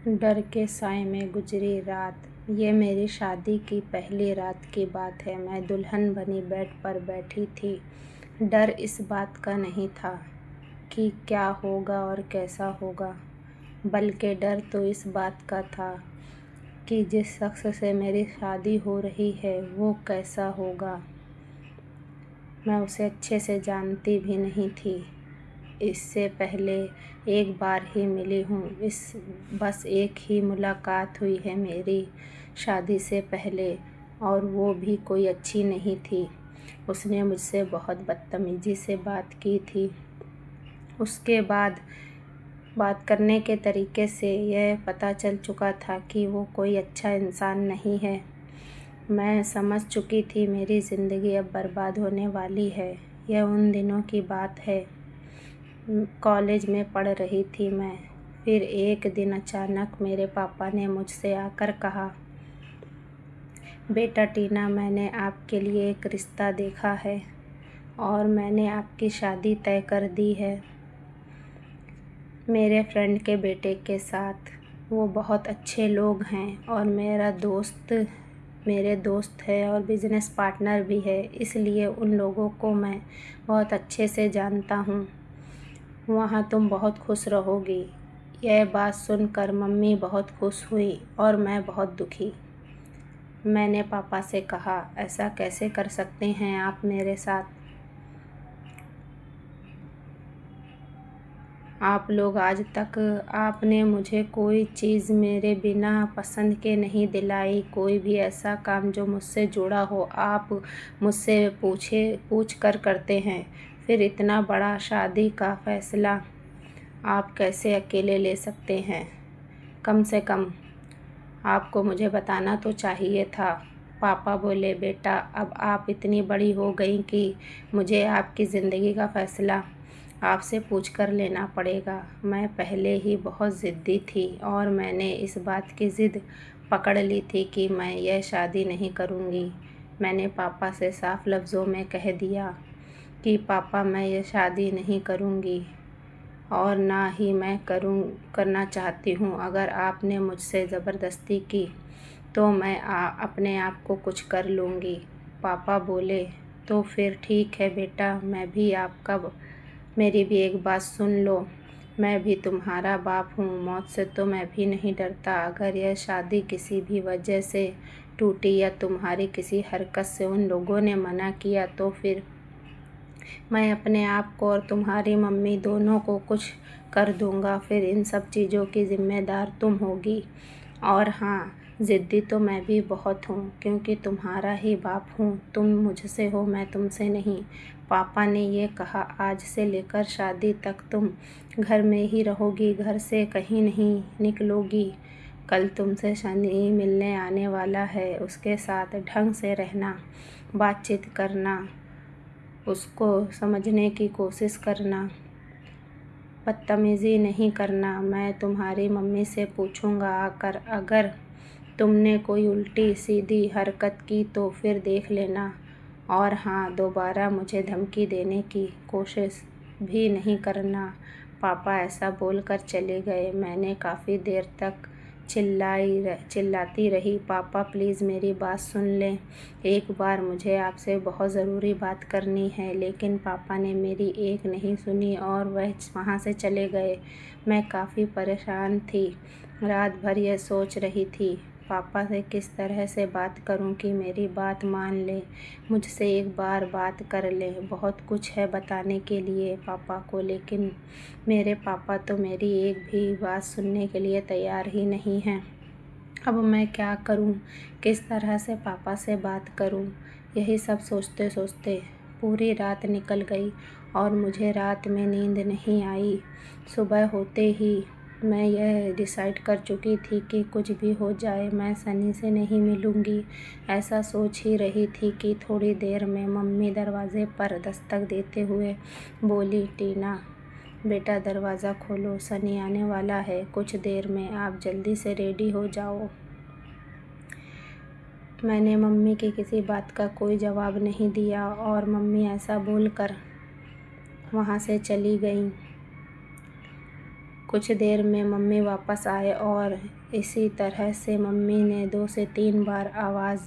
डर के साए में गुजरी रात। ये मेरी शादी की पहली रात की बात है। मैं दुल्हन बनी बेड पर बैठी थी। डर इस बात का नहीं था कि क्या होगा और कैसा होगा, बल्कि डर तो इस बात का था कि जिस शख्स से मेरी शादी हो रही है वो कैसा होगा। मैं उसे अच्छे से जानती भी नहीं थी। इससे पहले एक बार ही मिली हूँ। बस एक ही मुलाकात हुई है मेरी शादी से पहले, और वो भी कोई अच्छी नहीं थी। उसने मुझसे बहुत बदतमीज़ी से बात की थी। उसके बाद बात करने के तरीके से यह पता चल चुका था कि वो कोई अच्छा इंसान नहीं है। मैं समझ चुकी थी मेरी ज़िंदगी अब बर्बाद होने वाली है। यह उन दिनों की बात है। कॉलेज में पढ़ रही थी मैं। फिर एक दिन अचानक मेरे पापा ने मुझसे आकर कहा, बेटा टीना, मैंने आपके लिए एक रिश्ता देखा है और मैंने आपकी शादी तय कर दी है मेरे फ्रेंड के बेटे के साथ। वो बहुत अच्छे लोग हैं और मेरे दोस्त है और बिज़नेस पार्टनर भी है, इसलिए उन लोगों को मैं बहुत अच्छे से जानता हूँ। वहाँ तुम बहुत खुश रहोगी। यह बात सुनकर मम्मी बहुत खुश हुई और मैं बहुत दुखी। मैंने पापा से कहा, ऐसा कैसे कर सकते हैं आप मेरे साथ? आप लोग आज तक आपने मुझे कोई चीज़ मेरे बिना पसंद के नहीं दिलाई। कोई भी ऐसा काम जो मुझसे जुड़ा हो आप मुझसे पूछ कर करते हैं। फिर इतना बड़ा शादी का फ़ैसला आप कैसे अकेले ले सकते हैं? कम से कम आपको मुझे बताना तो चाहिए था। पापा बोले, बेटा, अब आप इतनी बड़ी हो गई कि मुझे आपकी ज़िंदगी का फ़ैसला आपसे पूछ कर लेना पड़ेगा। मैं पहले ही बहुत ज़िद्दी थी और मैंने इस बात की ज़िद पकड़ ली थी कि मैं यह शादी नहीं करूँगी। मैंने पापा से साफ लफ्ज़ों में कह दिया कि पापा, मैं यह शादी नहीं करूँगी और ना ही मैं करना चाहती हूँ। अगर आपने मुझसे ज़बरदस्ती की तो मैं अपने आप को कुछ कर लूँगी। पापा बोले, तो फिर ठीक है बेटा, मेरी भी एक बात सुन लो। मैं भी तुम्हारा बाप हूँ। मौत से तो मैं भी नहीं डरता। अगर यह शादी किसी भी वजह से टूटी या तुम्हारी किसी हरकत से उन लोगों ने मना किया तो फिर मैं अपने आप को और तुम्हारी मम्मी दोनों को कुछ कर दूँगा। फिर इन सब चीज़ों की ज़िम्मेदार तुम होगी। और हाँ, ज़िद्दी तो मैं भी बहुत हूँ, क्योंकि तुम्हारा ही बाप हूँ। तुम मुझसे हो, मैं तुमसे नहीं। पापा ने ये कहा, आज से लेकर शादी तक तुम घर में ही रहोगी, घर से कहीं नहीं निकलोगी। कल तुमसे शनि मिलने आने वाला है, उसके साथ ढंग से रहना, बातचीत करना, उसको समझने की कोशिश करना, बदतमीज़ी नहीं करना। मैं तुम्हारी मम्मी से पूछूंगा आकर, अगर तुमने कोई उल्टी सीधी हरकत की तो फिर देख लेना। और हाँ, दोबारा मुझे धमकी देने की कोशिश भी नहीं करना। पापा ऐसा बोलकर चले गए। मैंने काफ़ी देर तक चिल्लाती रही, पापा प्लीज़ मेरी बात सुन लें, एक बार मुझे आपसे बहुत ज़रूरी बात करनी है। लेकिन पापा ने मेरी एक नहीं सुनी और वह वहाँ से चले गए। मैं काफ़ी परेशान थी। रात भर यह सोच रही थी, पापा से किस तरह से बात करूं कि मेरी बात मान ले, मुझसे एक बार बात कर ले। बहुत कुछ है बताने के लिए पापा को, लेकिन मेरे पापा तो मेरी एक भी बात सुनने के लिए तैयार ही नहीं हैं। अब मैं क्या करूं? किस तरह से पापा से बात करूं? यही सब सोचते सोचते पूरी रात निकल गई और मुझे रात में नींद नहीं आई। सुबह होते ही मैं यह डिसाइड कर चुकी थी कि कुछ भी हो जाए मैं सनी से नहीं मिलूँगी। ऐसा सोच ही रही थी कि थोड़ी देर में मम्मी दरवाज़े पर दस्तक देते हुए बोली, टीना बेटा, दरवाज़ा खोलो, सनी आने वाला है कुछ देर में, आप जल्दी से रेडी हो जाओ। मैंने मम्मी की किसी बात का कोई जवाब नहीं दिया और मम्मी ऐसा बोलकर वहाँ से चली गई। कुछ देर में मम्मी वापस आए और इसी तरह से मम्मी ने 2 से 3 बार आवाज़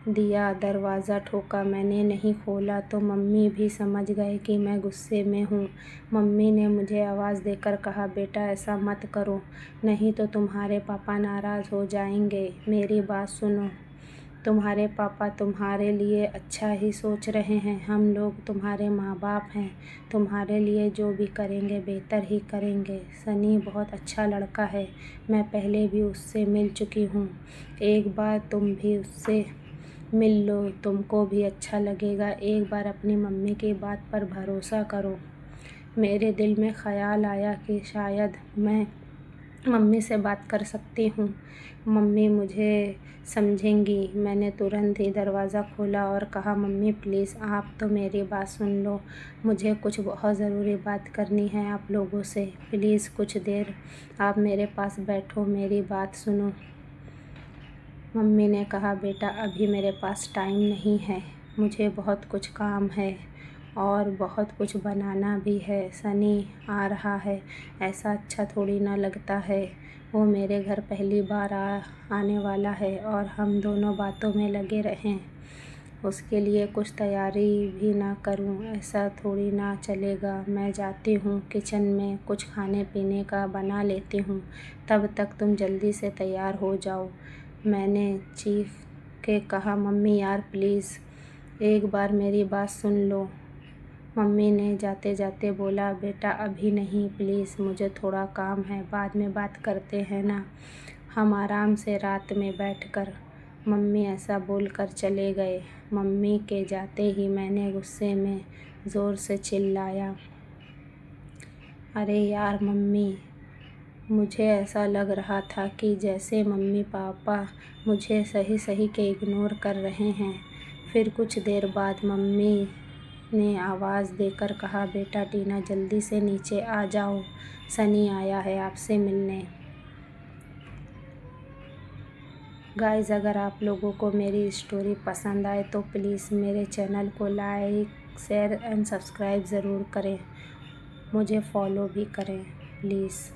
दिया, दरवाज़ा ठोका। मैंने नहीं खोला तो मम्मी भी समझ गए कि मैं गुस्से में हूँ। मम्मी ने मुझे आवाज़ देकर कहा, बेटा ऐसा मत करो, नहीं तो तुम्हारे पापा नाराज़ हो जाएंगे। मेरी बात सुनो, तुम्हारे पापा तुम्हारे लिए अच्छा ही सोच रहे हैं। हम लोग तुम्हारे माँ बाप हैं, तुम्हारे लिए जो भी करेंगे बेहतर ही करेंगे। सनी बहुत अच्छा लड़का है, मैं पहले भी उससे मिल चुकी हूँ। एक बार तुम भी उससे मिल लो, तुमको भी अच्छा लगेगा। एक बार अपनी मम्मी की बात पर भरोसा करो। मेरे दिल में ख़याल आया कि शायद मैं मम्मी से बात कर सकती हूँ, मम्मी मुझे समझेंगी। मैंने तुरंत ही दरवाज़ा खोला और कहा, मम्मी प्लीज़ आप तो मेरी बात सुन लो, मुझे कुछ बहुत ज़रूरी बात करनी है आप लोगों से। प्लीज़ कुछ देर आप मेरे पास बैठो, मेरी बात सुनो। मम्मी ने कहा, बेटा अभी मेरे पास टाइम नहीं है, मुझे बहुत कुछ काम है और बहुत कुछ बनाना भी है। सनी आ रहा है, ऐसा अच्छा थोड़ी ना लगता है। वो मेरे घर पहली बार आने वाला है और हम दोनों बातों में लगे रहें, उसके लिए कुछ तैयारी भी ना करूं, ऐसा थोड़ी ना चलेगा। मैं जाती हूँ किचन में, कुछ खाने पीने का बना लेती हूँ, तब तक तुम जल्दी से तैयार हो जाओ। मैंने चीख के कहा, मम्मी यार प्लीज़ एक बार मेरी बात सुन लो। मम्मी ने जाते जाते बोला, बेटा अभी नहीं, प्लीज़ मुझे थोड़ा काम है, बाद में बात करते हैं ना, हम आराम से रात में बैठकर। मम्मी ऐसा बोलकर चले गए। मम्मी के जाते ही मैंने गुस्से में ज़ोर से चिल्लाया, अरे यार मम्मी, मुझे ऐसा लग रहा था कि जैसे मम्मी पापा मुझे सही सही के इग्नोर कर रहे हैं। फिर कुछ देर बाद मम्मी ने आवाज़ देकर कहा, बेटा टीना जल्दी से नीचे आ जाओ, सनी आया है आपसे मिलने। गाइज़ अगर आप लोगों को मेरी स्टोरी पसंद आए तो प्लीज़ मेरे चैनल को लाइक शेयर एंड सब्सक्राइब ज़रूर करें, मुझे फॉलो भी करें प्लीज़।